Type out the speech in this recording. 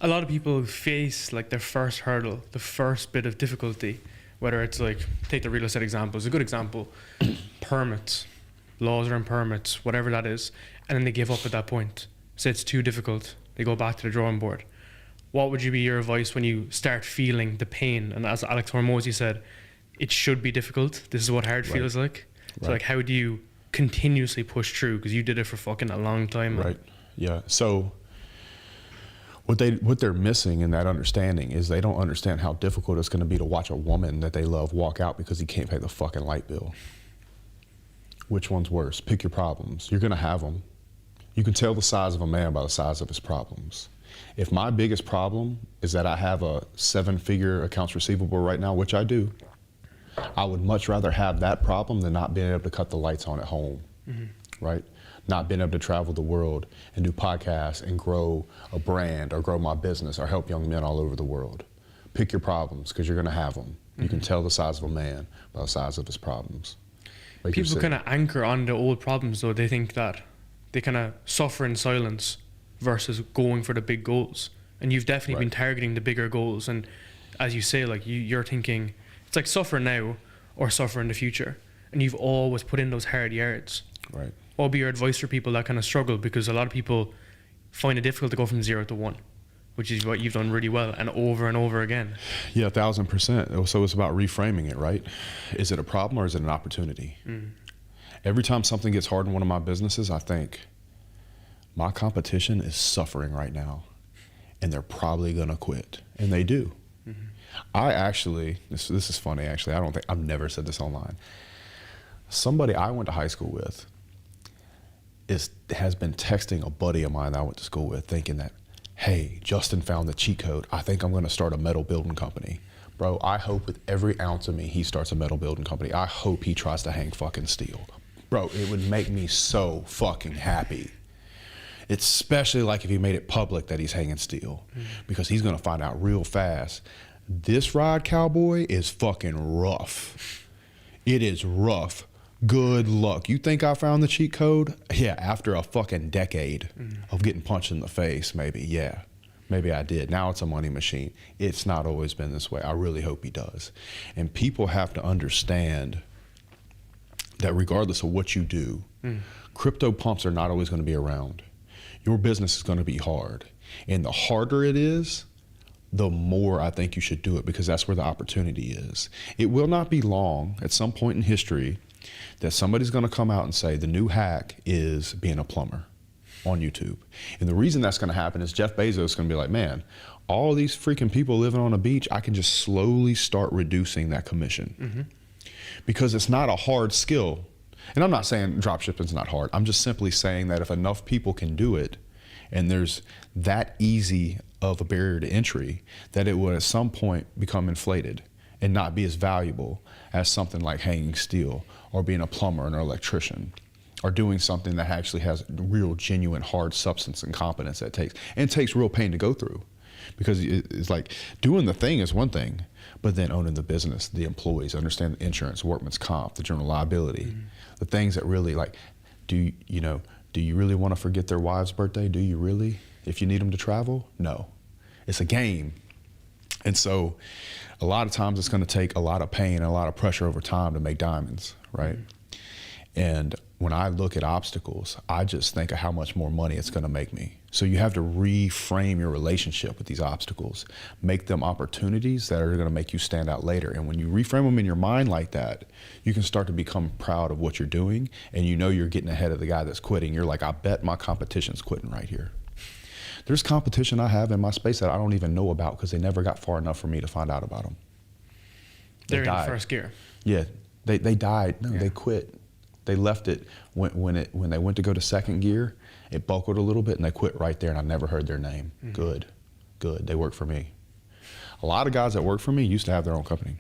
a lot of people face like their first hurdle, the first bit of difficulty, whether it's like, take the real estate example, it's a good example, permits, laws around permits, whatever that is, and then they give up at that point. Say it's too difficult, they go back to the drawing board. What would you be your advice when you start feeling the pain? And as Alex Hormozy said, it should be difficult. This is what hard feels like. So like, how do you continuously push through? Because you did it for fucking a long time. Right. Yeah. So what they're missing in that understanding is they don't understand how difficult it's going to be to watch a woman that they love walk out because he can't pay the fucking light bill. Which one's worse? Pick your problems. You're going to have them. You can tell the size of a man by the size of his problems. If my biggest problem is that I have a 7-figure accounts receivable right now, which I do, I would much rather have that problem than not being able to cut the lights on at home, right? Not being able to travel the world and do podcasts and grow a brand or grow my business or help young men all over the world. Pick your problems because you're going to have them. You can tell the size of a man by the size of his problems. People kind of anchor on the old problems though. They think that they kind of suffer in silence versus going for the big goals. And you've definitely been targeting the bigger goals. And as you say, like you're thinking, it's like suffer now or suffer in the future. And you've always put in those hard yards. Right. What would be your advice for people that kind of struggle? Because a lot of people find it difficult to go from 0 to 1, which is what you've done really well and over again. Yeah, 1,000%. So it's about reframing it, right? Is it a problem or is it an opportunity? Every time something gets hard in one of my businesses, I think, my competition is suffering right now and they're probably gonna quit. And they do. I actually, this is funny actually, I've never said this online. Somebody I went to high school with has been texting a buddy of mine that I went to school with thinking that, hey, Justin found the cheat code. I think I'm gonna start a metal building company. Bro, I hope with every ounce of me he starts a metal building company. I hope he tries to hang fucking steel. Bro, it would make me so fucking happy. Especially like if he made it public that he's hanging steel, because he's gonna find out real fast. This ride, cowboy, is fucking rough. It is rough. Good luck. You think I found the cheat code? Yeah, after a fucking decade of getting punched in the face, maybe, yeah. Maybe I did. Now it's a money machine. It's not always been this way. I really hope he does. And people have to understand that regardless of what you do, crypto pumps are not always gonna be around. Your business is gonna be hard. And the harder it is, the more I think you should do it, because that's where the opportunity is. It will not be long at some point in history that somebody's gonna come out and say the new hack is being a plumber on YouTube. And the reason that's gonna happen is Jeff Bezos is gonna be like, man, all these freaking people living on a beach, I can just slowly start reducing that commission. Because it's not a hard skill. And I'm not saying dropshipping's not hard. I'm just simply saying that if enough people can do it, and there's that easy of a barrier to entry, that it will at some point become inflated and not be as valuable as something like hanging steel or being a plumber or an electrician or doing something that actually has real genuine hard substance and competence that takes real pain to go through. Because it's like doing the thing is one thing, but then owning the business, the employees, understand the insurance, workman's comp, the general liability, the things that really like, do you really want to forget their wife's birthday? Do you really? If you need them to travel? No. It's a game. And so a lot of times it's going to take a lot of pain and a lot of pressure over time to make diamonds, right? And when I look at obstacles, I just think of how much more money it's going to make me. So you have to reframe your relationship with these obstacles, make them opportunities that are going to make you stand out later. And when you reframe them in your mind like that, you can start to become proud of what you're doing, and you know you're getting ahead of the guy that's quitting. You're like, I bet my competition's quitting right here. There's competition I have in my space that I don't even know about because they never got far enough for me to find out about them. They're in first gear. Yeah, they died. No, they quit. They left it when they went to go to second gear. It buckled a little bit and they quit right there, and I never heard their name. Good. They work for me. A lot of guys that work for me used to have their own company.